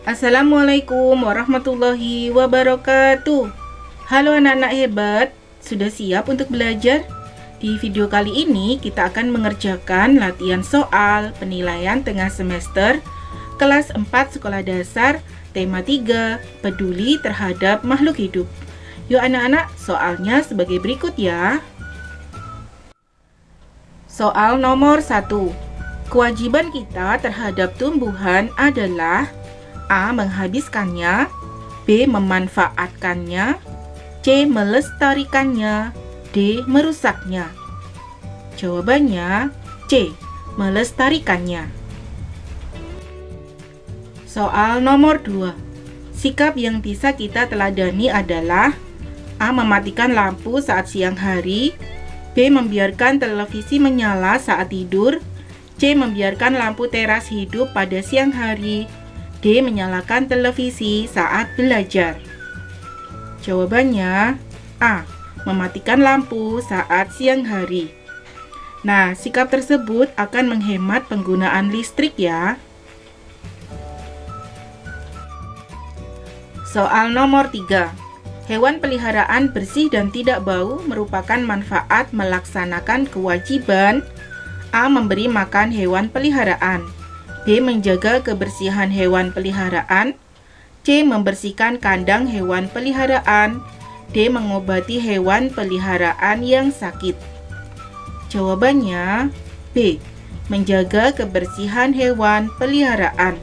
Assalamualaikum warahmatullahi wabarakatuh. Halo anak-anak hebat, sudah siap untuk belajar? Di video kali ini kita akan mengerjakan latihan soal penilaian tengah semester kelas 4 sekolah dasar tema 3 peduli terhadap makhluk hidup. Yuk anak-anak, soalnya sebagai berikut ya. Soal nomor 1. Kewajiban kita terhadap tumbuhan adalah A. Menghabiskannya, B. Memanfaatkannya, C. Melestarikannya, D. Merusaknya. Jawabannya C. Melestarikannya. Soal nomor 2. Sikap yang bisa kita teladani adalah A. Mematikan lampu saat siang hari, B. Membiarkan televisi menyala saat tidur, C. Membiarkan lampu teras hidup pada siang hari, D. Menyalakan televisi saat belajar. Jawabannya A. Mematikan lampu saat siang hari. Nah, sikap tersebut akan menghemat penggunaan listrik ya. Soal nomor 3. Hewan peliharaan bersih dan tidak bau merupakan manfaat melaksanakan kewajiban A. Memberi makan hewan peliharaan, B. Menjaga kebersihan hewan peliharaan, C. Membersihkan kandang hewan peliharaan, D. Mengobati hewan peliharaan yang sakit. Jawabannya B. Menjaga kebersihan hewan peliharaan.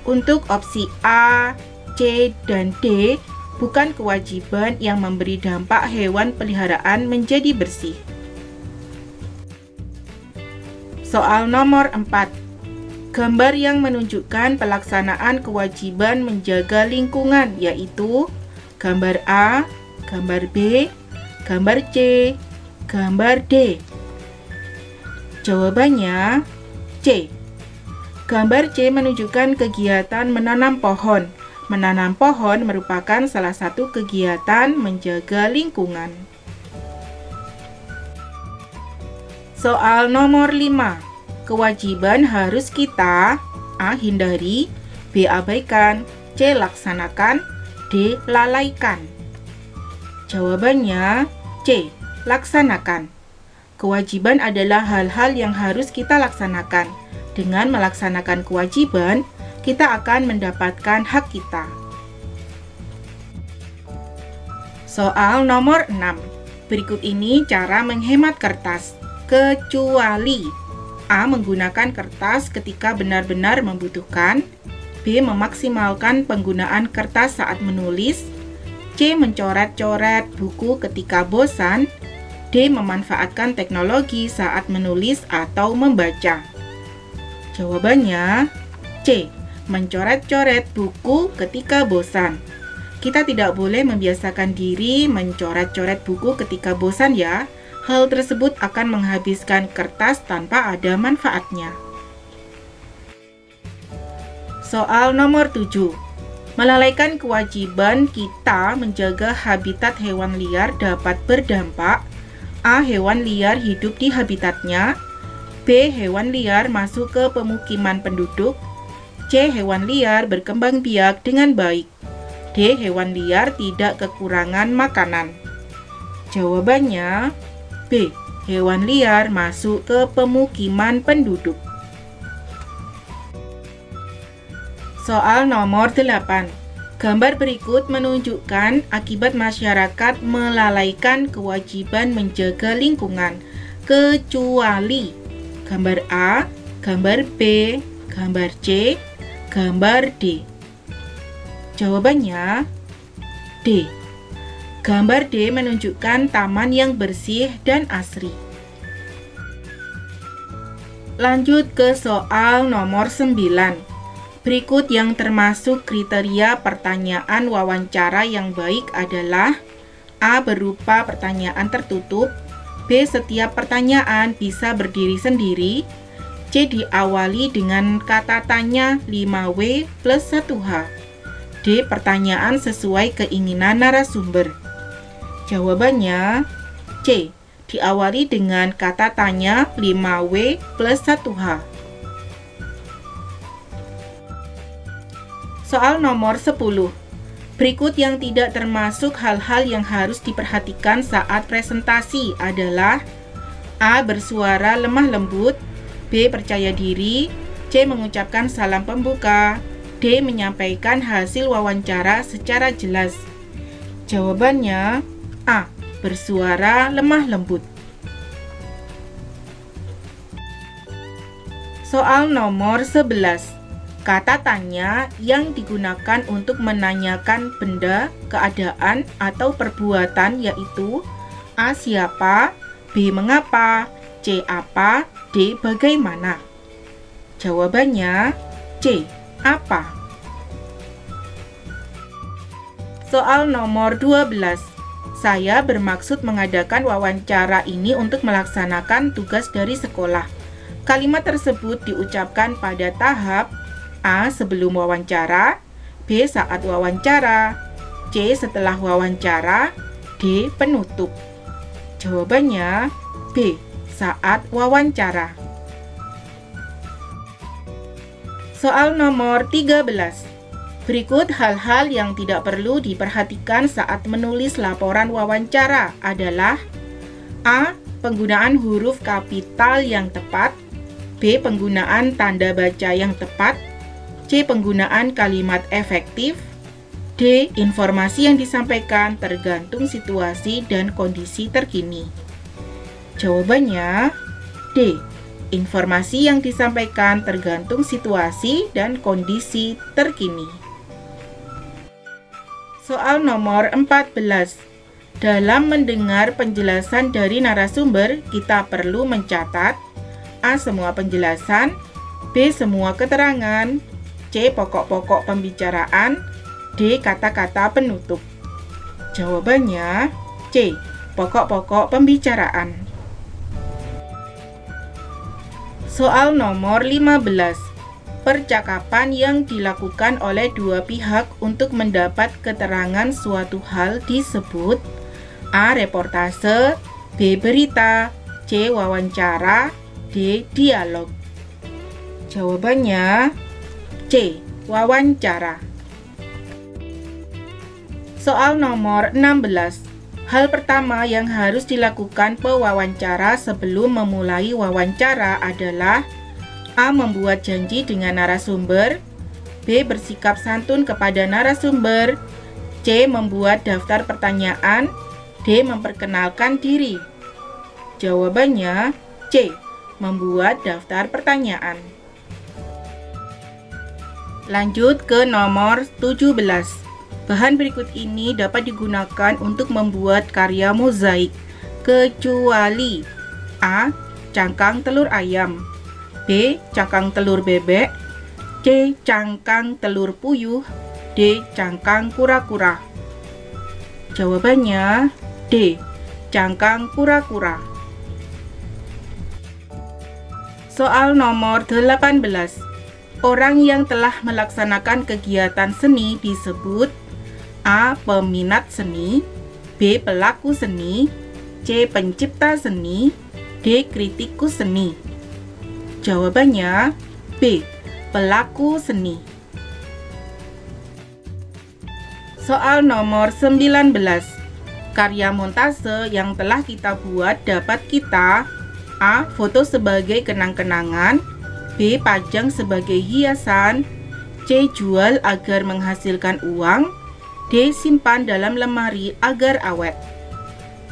Untuk opsi A, C, dan D bukan kewajiban yang memberi dampak hewan peliharaan menjadi bersih. Soal nomor 4. Gambar yang menunjukkan pelaksanaan kewajiban menjaga lingkungan yaitu gambar A, gambar B, gambar C, gambar D. Jawabannya C. Gambar C menunjukkan kegiatan menanam pohon. Menanam pohon merupakan salah satu kegiatan menjaga lingkungan. Soal nomor 5. Kewajiban harus kita A. Hindari, B. Abaikan, C. Laksanakan, D. Lalaikan. Jawabannya C. Laksanakan. Kewajiban adalah hal-hal yang harus kita laksanakan. Dengan melaksanakan kewajiban, kita akan mendapatkan hak kita. Soal nomor 6. Berikut ini cara menghemat kertas. Kecuali A. Menggunakan kertas ketika benar-benar membutuhkan, B. Memaksimalkan penggunaan kertas saat menulis, C. Mencoret-coret buku ketika bosan, D. Memanfaatkan teknologi saat menulis atau membaca. Jawabannya C. Mencoret-coret buku ketika bosan. Kita tidak boleh membiasakan diri mencoret-coret buku ketika bosan ya. Hal tersebut akan menghabiskan kertas tanpa ada manfaatnya. Soal nomor 7. Melalaikan kewajiban kita menjaga habitat hewan liar dapat berdampak A. Hewan liar hidup di habitatnya, B. Hewan liar masuk ke pemukiman penduduk, C. Hewan liar berkembang biak dengan baik, D. Hewan liar tidak kekurangan makanan. Jawabannya B. Hewan liar masuk ke pemukiman penduduk. Soal nomor 8. Gambar berikut menunjukkan akibat masyarakat melalaikan kewajiban menjaga lingkungan, kecuali gambar A, gambar B, gambar C, gambar D. Jawabannya D. Gambar D menunjukkan taman yang bersih dan asri. Lanjut ke soal nomor 9. Berikut yang termasuk kriteria pertanyaan wawancara yang baik adalah A. Berupa pertanyaan tertutup, B. Setiap pertanyaan bisa berdiri sendiri, C. Diawali dengan kata tanya 5W plus 1H, D. Pertanyaan sesuai keinginan narasumber. Jawabannya C. Diawali dengan kata tanya 5W plus 1H. Soal nomor 10. Berikut yang tidak termasuk hal-hal yang harus diperhatikan saat presentasi adalah A. Bersuara lemah lembut, B. Percaya diri, C. Mengucapkan salam pembuka, D. Menyampaikan hasil wawancara secara jelas. Jawabannya A. Bersuara lemah lembut. Soal nomor 11. Kata tanya yang digunakan untuk menanyakan benda, keadaan, atau perbuatan yaitu A. Siapa, B. Mengapa, C. Apa, D. Bagaimana. Jawabannya C. Apa. Soal nomor 12. Saya bermaksud mengadakan wawancara ini untuk melaksanakan tugas dari sekolah. Kalimat tersebut diucapkan pada tahap A. Sebelum wawancara, B. Saat wawancara, C. Setelah wawancara, D. Penutup. Jawabannya B. Saat wawancara. Soal nomor 13. Berikut hal-hal yang tidak perlu diperhatikan saat menulis laporan wawancara adalah A. Penggunaan huruf kapital yang tepat, B. Penggunaan tanda baca yang tepat, C. Penggunaan kalimat efektif, D. Informasi yang disampaikan tergantung situasi dan kondisi terkini. Jawabannya D. Informasi yang disampaikan tergantung situasi dan kondisi terkini. Soal nomor 14. Dalam mendengar penjelasan dari narasumber, kita perlu mencatat A. Semua penjelasan, B. Semua keterangan, C. Pokok-pokok pembicaraan, D. Kata-kata penutup. Jawabannya C. Pokok-pokok pembicaraan. Soal nomor 15. Percakapan yang dilakukan oleh dua pihak untuk mendapat keterangan suatu hal disebut A. Reportase, B. Berita, C. Wawancara, D. Dialog. Jawabannya C. Wawancara. Soal nomor 16. Hal pertama yang harus dilakukan pewawancara sebelum memulai wawancara adalah A. Membuat janji dengan narasumber, B. Bersikap santun kepada narasumber, C. Membuat daftar pertanyaan, D. Memperkenalkan diri. Jawabannya C. Membuat daftar pertanyaan. Lanjut ke nomor 17. Bahan berikut ini dapat digunakan untuk membuat karya mozaik, kecuali A. Cangkang telur ayam, B. Cangkang telur bebek, C. Cangkang telur puyuh, D. Cangkang kura-kura. Jawabannya D. Cangkang kura-kura. Soal nomor 18. Orang yang telah melaksanakan kegiatan seni disebut A. Peminat seni, B. Pelaku seni, C. Pencipta seni, D. Kritikus seni. Jawabannya B. Pelaku seni. Soal nomor 19. Karya montase yang telah kita buat dapat kita A. Foto sebagai kenang-kenangan, B. Pajang sebagai hiasan, C. Jual agar menghasilkan uang, D. Simpan dalam lemari agar awet.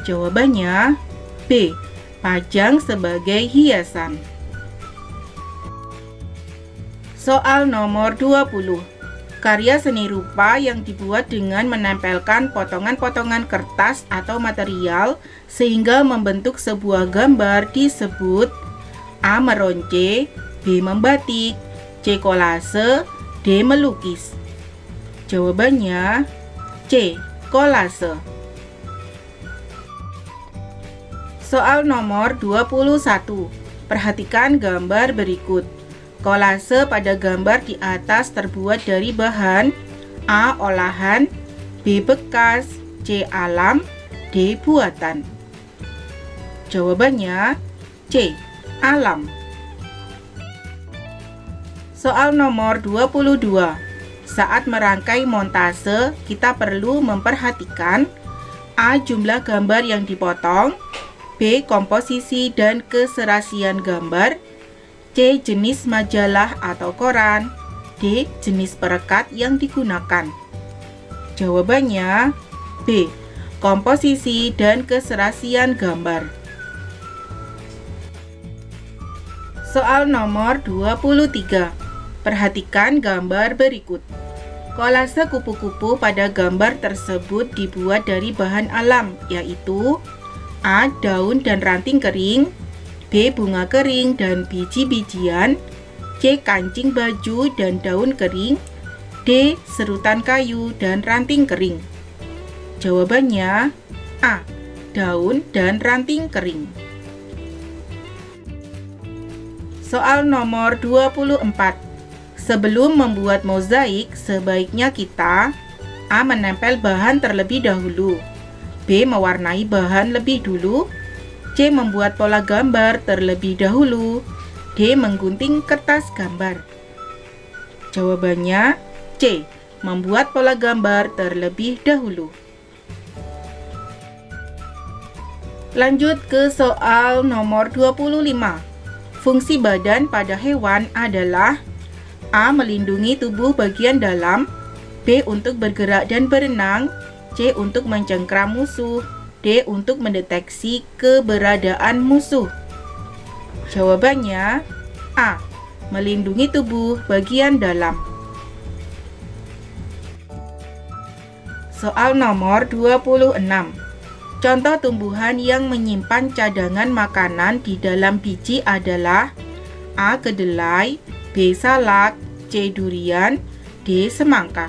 Jawabannya B. Pajang sebagai hiasan. Soal nomor 20. Karya seni rupa yang dibuat dengan menempelkan potongan-potongan kertas atau material sehingga membentuk sebuah gambar disebut A. Meronce, B. Membatik, C. Kolase, D. Melukis. Jawabannya C. Kolase. Soal nomor 21. Perhatikan gambar berikut. Kolase pada gambar di atas terbuat dari bahan A. Olahan, B. Bekas, C. Alam, D. Buatan. Jawabannya C. Alam. Soal nomor 22. Saat merangkai montase, kita perlu memperhatikan A. Jumlah gambar yang dipotong, B. Komposisi dan keserasian gambar, C. Jenis majalah atau koran, D. Jenis perekat yang digunakan. Jawabannya B. Komposisi dan keserasian gambar. Soal nomor 23. Perhatikan gambar berikut. Kolase kupu-kupu pada gambar tersebut dibuat dari bahan alam, yaitu A. Daun dan ranting kering, B. Bunga kering dan biji-bijian, C. Kancing baju dan daun kering, D. Serutan kayu dan ranting kering. Jawabannya A. Daun dan ranting kering. Soal nomor 24. Sebelum membuat mozaik, sebaiknya kita A. Menempel bahan terlebih dahulu, B. Mewarnai bahan lebih dulu, C. Membuat pola gambar terlebih dahulu, D. Menggunting kertas gambar. Jawabannya C. Membuat pola gambar terlebih dahulu. Lanjut ke soal nomor 25. Fungsi badan pada hewan adalah A. Melindungi tubuh bagian dalam, B. Untuk bergerak dan berenang, C. Untuk mencengkram musuh, D. Untuk mendeteksi keberadaan musuh. Jawabannya A. Melindungi tubuh bagian dalam. Soal nomor 26. Contoh tumbuhan yang menyimpan cadangan makanan di dalam biji adalah A. Kedelai, B. Salak, C. Durian, D. Semangka.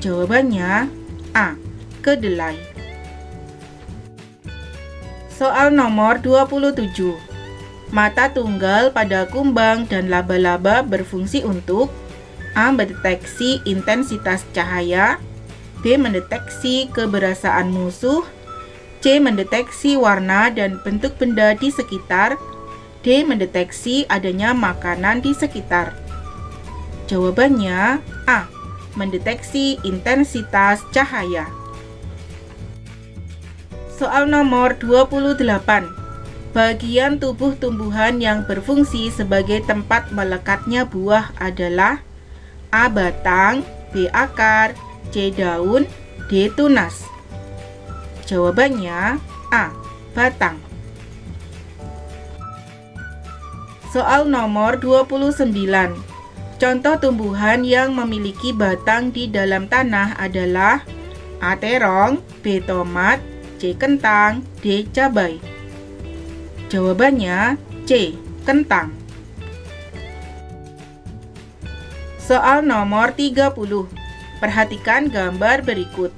Jawabannya A. Kedelai. Soal nomor 27. Mata tunggal pada kumbang dan laba-laba berfungsi untuk A. Mendeteksi intensitas cahaya, B. Mendeteksi keberasaan musuh, C. Mendeteksi warna dan bentuk benda di sekitar, D. Mendeteksi adanya makanan di sekitar. Jawabannya A. Mendeteksi intensitas cahaya. Soal nomor 28. Bagian tubuh tumbuhan yang berfungsi sebagai tempat melekatnya buah adalah A. Batang, B. Akar, C. Daun, D. Tunas. Jawabannya A. Batang. Soal nomor 29. Contoh tumbuhan yang memiliki batang di dalam tanah adalah A. Terong, B. Tomat, C. Kentang, D. Cabai. Jawabannya C. Kentang. Soal nomor 30. Perhatikan gambar berikut.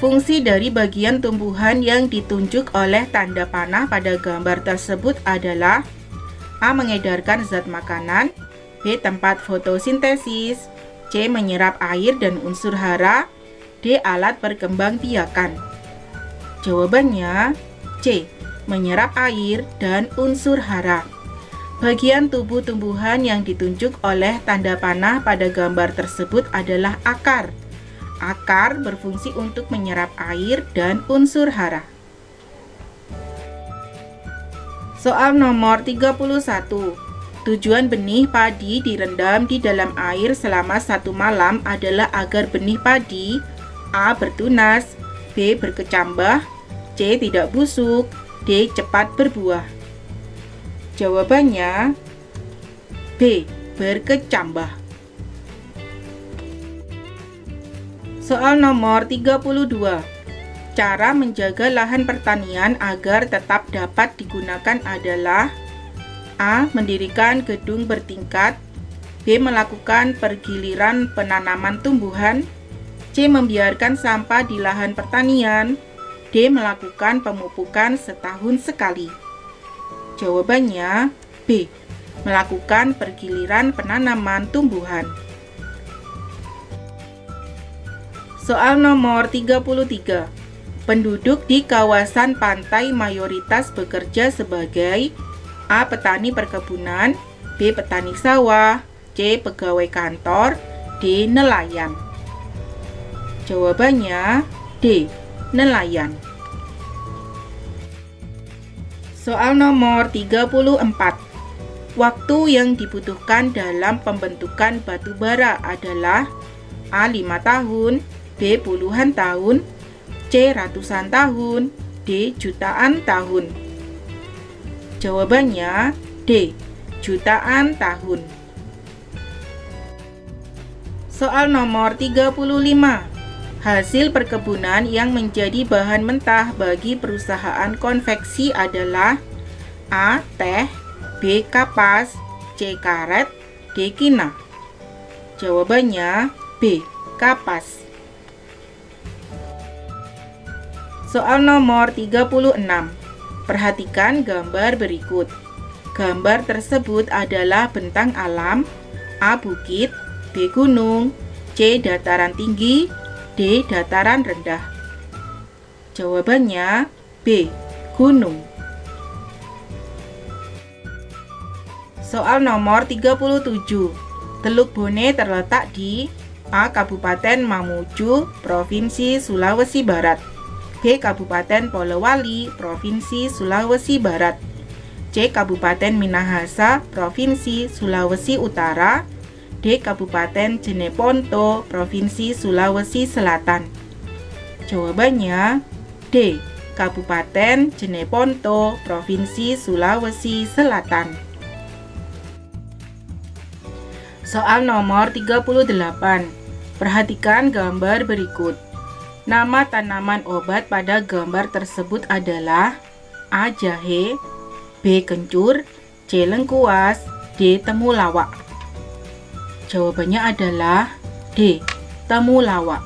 Fungsi dari bagian tumbuhan yang ditunjuk oleh tanda panah pada gambar tersebut adalah A. Mengedarkan zat makanan, B. Tempat fotosintesis, C. Menyerap air dan unsur hara, D. Alat perkembangbiakan. Jawabannya C. Menyerap air dan unsur hara. Bagian tubuh tumbuhan yang ditunjuk oleh tanda panah pada gambar tersebut adalah akar. Akar berfungsi untuk menyerap air dan unsur hara. Soal nomor 31. Tujuan benih padi direndam di dalam air selama 1 malam adalah agar benih padi A. Bertunas, B. Berkecambah, C. Tidak busuk, D. Cepat berbuah. Jawabannya B. Berkecambah. Soal nomor 32. Cara menjaga lahan pertanian agar tetap dapat digunakan adalah A. Mendirikan gedung bertingkat, B. Melakukan pergiliran penanaman tumbuhan, C. Membiarkan sampah di lahan pertanian, D. Melakukan pemupukan setahun sekali. Jawabannya B. Melakukan pergiliran penanaman tumbuhan. Soal nomor 33. Penduduk di kawasan pantai mayoritas bekerja sebagai A. Petani perkebunan, B. Petani sawah, C. Pegawai kantor, D. D. Nelayan? Jawabannya D. Nelayan. Soal nomor 34. Waktu yang dibutuhkan dalam pembentukan batu bara adalah A. 5 tahun, B. Puluhan tahun, C. Ratusan tahun, D. Jutaan tahun. Jawabannya D. Jutaan tahun. Soal nomor 35. Hasil perkebunan yang menjadi bahan mentah bagi perusahaan konveksi adalah A. Teh, B. Kapas, C. Karet, D. Kina. Jawabannya B. Kapas. Soal nomor 36. Perhatikan gambar berikut. Gambar tersebut adalah bentang alam, A. Bukit, B. Gunung, C. Dataran tinggi, D. Dataran rendah. Jawabannya B. Gunung. Soal nomor 37. Teluk Bone terletak di A. Kabupaten Mamuju, Provinsi Sulawesi Barat, B. Kabupaten Polewali, Provinsi Sulawesi Barat, C. Kabupaten Minahasa, Provinsi Sulawesi Utara, D. Kabupaten Jeneponto, Provinsi Sulawesi Selatan. Jawabannya D. Kabupaten Jeneponto, Provinsi Sulawesi Selatan. Soal nomor 38. Perhatikan gambar berikut. Nama tanaman obat pada gambar tersebut adalah A. Jahe, B. Kencur, C. Lengkuas, D. Temulawak. Jawabannya adalah D. Temulawak.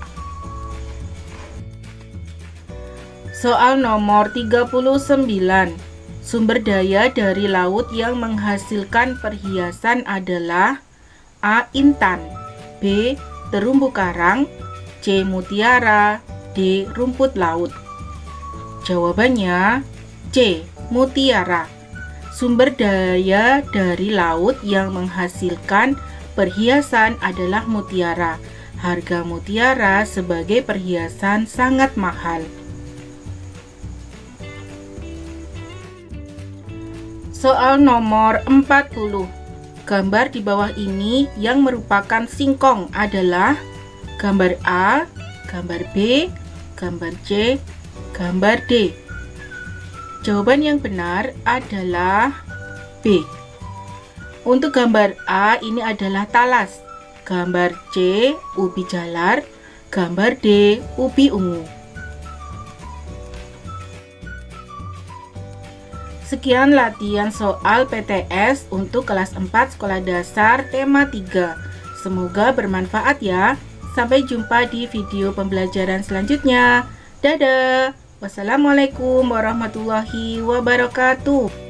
Soal nomor 39. Sumber daya dari laut yang menghasilkan perhiasan adalah A. Intan, B. Terumbu karang, C. Mutiara, D. Rumput laut. Jawabannya C. Mutiara. Sumber daya dari laut yang menghasilkan perhiasan adalah mutiara. Harga mutiara sebagai perhiasan sangat mahal. Soal nomor 40. Gambar di bawah ini yang merupakan singkong adalah gambar A, gambar B, gambar C, gambar D. Jawaban yang benar adalah B. Untuk gambar A ini adalah talas, gambar C ubi jalar, gambar D ubi ungu. Sekian latihan soal PTS untuk kelas 4 sekolah dasar tema 3. Semoga bermanfaat ya. Sampai jumpa di video pembelajaran selanjutnya. Dadah. Wassalamualaikum warahmatullahi wabarakatuh.